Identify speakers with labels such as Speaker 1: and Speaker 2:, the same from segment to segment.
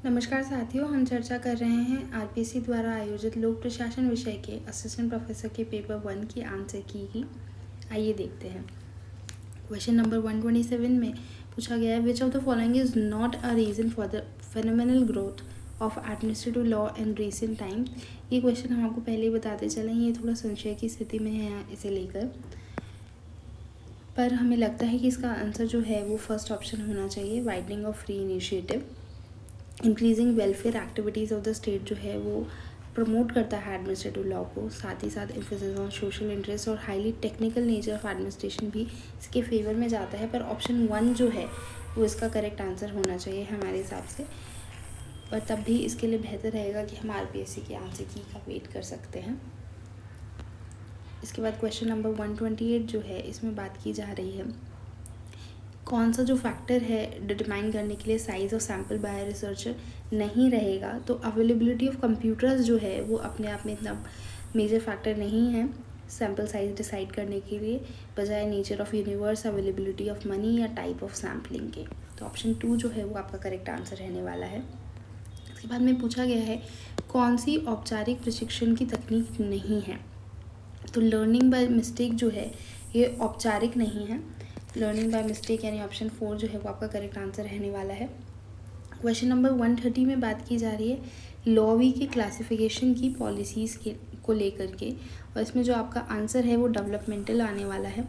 Speaker 1: नमस्कार साथियों, हम चर्चा कर रहे हैं आरपीएससी द्वारा आयोजित लोक प्रशासन विषय के असिस्टेंट प्रोफेसर के पेपर 1 की आंसर की। आइए देखते हैं। क्वेश्चन नंबर 127 में पूछा गया है, which of the following is not a reason for the phenomenal growth of administrative law in recent times. ये क्वेश्चन हम आपको पहले ही बताते चलें, ये थोड़ा संशय की स्थिति में है इसे लेकर, पर हमें लगता है कि इसका आंसर जो है वो फर्स्ट ऑप्शन होना चाहिए, widening of free initiative. Increasing welfare activities of the state जो है वो प्रमोट करता है एडमिनिस्ट्रेटिव लॉ को, साथ ही साथ एम्फेसिस ऑन सोशल इंटरेस्ट और highly technical nature of administration भी इसके फेवर में जाता है। पर ऑप्शन 1 जो है वो इसका करेक्ट आंसर होना चाहिए हमारे हिसाब से, पर तब भी इसके लिए बेहतर रहेगा कि हम आरपीएससी की आंसर की का वेट कर सकते हैं। इसके बाद क्वेश्चन नंबर 128 जो है इसमें बात की जा रही है, कौन सा जो फैक्टर है डिटरमाइन करने के लिए size of sample by researcher नहीं रहेगा। तो अवेलेबिलिटी ऑफ कंप्यूटर्स जो है वो अपने आप में इतना मेजर फैक्टर नहीं है सैम्पल साइज डिसाइड करने के लिए, बजाय nature of universe, availability of money या टाइप ऑफ सैम्पलिंग के। तो ऑप्शन 2 जो है वो आपका करेक्ट आंसर रहने वाला है। इसके बाद में पूछा गया है, कौन सी औपचारिक प्रशिक्षण की तकनीक नहीं है। तो लर्निंग बाय मिस्टेक जो है ये औपचारिक नहीं है, लर्निंग बाय मिस्टेक यानी ऑप्शन 4 जो है वो आपका करेक्ट आंसर रहने वाला है। क्वेश्चन नंबर 130 में बात की जा रही है लॉवी की क्लासिफिकेशन की पॉलिसीज़ को लेकर के, और इसमें जो आपका आंसर है वो डेवलपमेंटल आने वाला है,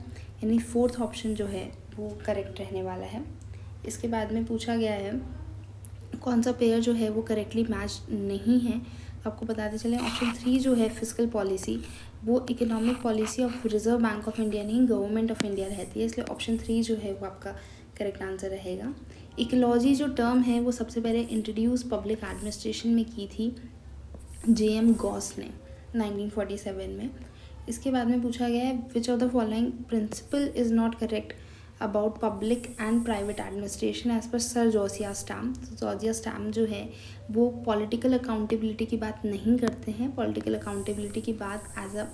Speaker 1: यानी 4th ऑप्शन जो है वो करेक्ट रहने वाला है। इसके बाद में पूछा गया है कौन सा पेयर जो है वो करेक्टली मैच नहीं है। तो आपको बताते चलें, ऑप्शन 3 जो है फिजिकल पॉलिसी वो economic policy of reserve bank of India नहीं, गवर्नमेंट ऑफ इंडिया रहती है, इसलिए ऑप्शन 3 जो है वो आपका करेक्ट आंसर रहेगा। इकोलॉजी जो टर्म है वो सबसे पहले इंट्रोड्यूस पब्लिक एडमिनिस्ट्रेशन में की थी JM गॉस ने 1947 में। इसके बाद में पूछा गया है, which of the following principle is not correct about public and private administration as per sir Josiah Stamp. Josiah Stamp जो है वो पॉलिटिकल अकाउंटेबिलिटी की बात नहीं करते हैं, पॉलिटिकल अकाउंटेबिलिटी की बात as a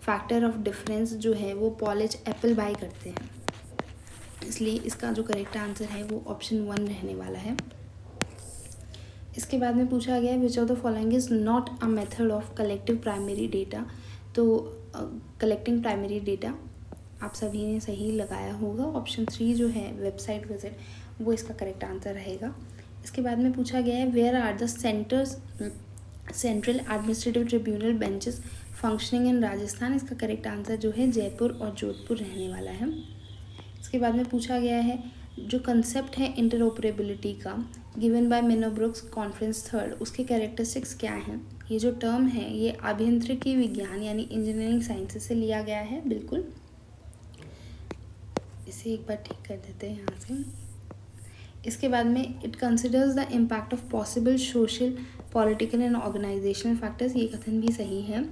Speaker 1: factor of difference जो है वो पॉलिज एप्पल बाय करते हैं, इसलिए इसका जो करेक्ट आंसर है वो ऑप्शन 1 रहने वाला है। इसके बाद में पूछा गया है, which of the following is not a method of collective primary data. तो कलेक्टिंग प्राइमरी डेटा आप सभी ने सही लगाया होगा, ऑप्शन 3 जो है वेबसाइट विजिट वो इसका करेक्ट आंसर रहेगा। इसके बाद में पूछा गया है, where are the central administrative tribunal benches functioning in Rajasthan. इसका करेक्ट आंसर जो है जयपुर और जोधपुर रहने वाला है। इसके बाद में पूछा गया है, जो कंसेप्ट है इंटरऑपरेबिलिटी का गिवन बाय मिनोब्रुक्स कॉन्फ्रेंस 3rd, उसके कैरेक्टरिस्टिक्स क्या हैं। ये जो टर्म है ये अभियांत्रिकी विज्ञान यानी इंजीनियरिंग साइंसेज से लिया गया है, बिल्कुल इसे एक बार ठीक कर देते हैं यहाँ से। इसके बाद में it considers the impact of possible social, political and organisational factors, ये कथन भी सही है।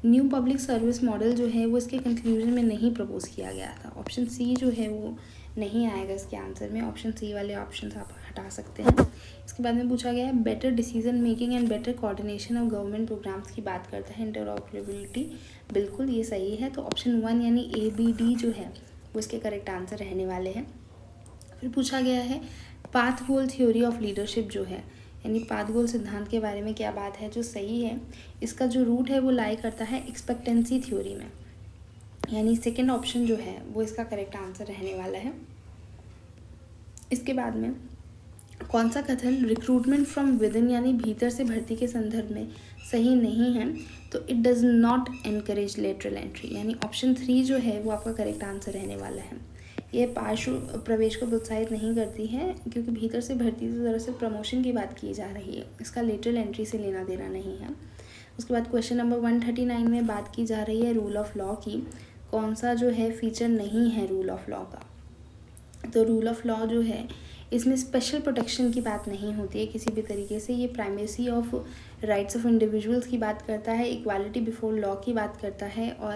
Speaker 1: न्यू पब्लिक सर्विस मॉडल जो है वो इसके कंक्लूजन में नहीं प्रपोज किया गया था, ऑप्शन सी जो है वो नहीं आएगा इसके आंसर में, ऑप्शन सी वाले ऑप्शन आप हटा सकते हैं। इसके बाद में पूछा गया है, better decision making and better coordination of government programmes की बात करता है इंटरऑपरेबिलिटी, बिल्कुल ये सही है। तो ऑप्शन 1 यानी ABD जो है वो इसके करेक्ट आंसर रहने वाले हैं। फिर पूछा गया है, path goal theory of leadership जो है, यानी पाथ गोल सिद्धांत के बारे में क्या बात है जो सही है। इसका जो रूट है वो लाई करता है एक्सपेक्टेंसी थ्योरी में, यानी सेकंड ऑप्शन जो है वो इसका करेक्ट आंसर रहने वाला है। इसके बाद में कौन सा कथन रिक्रूटमेंट फ्रॉम विदिन यानी भीतर से भर्ती के संदर्भ में सही नहीं है। तो it does not encourage lateral entry, यानी ऑप्शन 3 जो है वो आपका करेक्ट आंसर रहने वाला है। ये पार्श्व प्रवेश को प्रोत्साहित नहीं करती है, क्योंकि भीतर से भर्ती से दरअसल प्रमोशन की बात की जा रही है, इसका लेटरल एंट्री से लेना देना नहीं है। उसके बाद क्वेश्चन नंबर 139 में बात की जा रही है रूल ऑफ लॉ की, कौन सा जो है फीचर नहीं है रूल ऑफ लॉ का। तो रूल ऑफ लॉ जो है इसमें स्पेशल प्रोटेक्शन की बात नहीं होती है किसी भी तरीके से, ये primacy of rights of individuals की बात करता है, इक्वालिटी बिफोर लॉ की बात करता है, और